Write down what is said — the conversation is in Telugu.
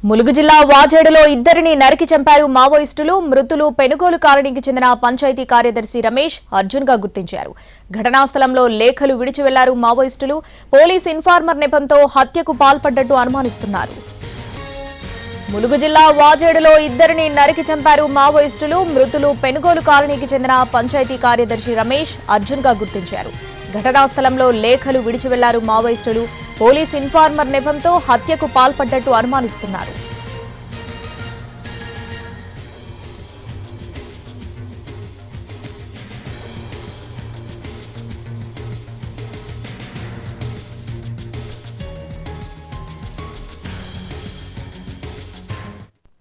ములుగు జిల్లా వాజేడులో ఇద్దరిని నరికి చంపారు మావోయిస్టులు. మృతులు పెనుగోలు కాలనీకి చెందిన పంచాయతీ కార్యదర్శి రమేష్, అర్జున్ గా గుర్తించారు. ఘటనా స్థలంలో లేఖలు విడిచి వెళ్లారు మావోయిస్టులు. పోలీస్ ఇన్ఫార్మర్ నెపంతో హత్యకు పాల్పడ్డట్టు అనుమానిస్తున్నారు. ములుగు జిల్లా వాజేడులో ఇద్దరిని నరికి చంపారు మావోయిస్టులు. మృతులు పెనుగోలు కాలనీకి చెందిన పంచాయతీ కార్యదర్శి రమేష్, అర్జున్ గా గుర్తించారు. ఘటనా స్థలంలో లేఖలు విడిచి వెళ్లారు మావోయిస్టులు. పోలీస్ ఇన్ఫార్మర్ నెపంతో హత్యకు పాల్పడ్డట్టు అనుమానిస్తున్నారు.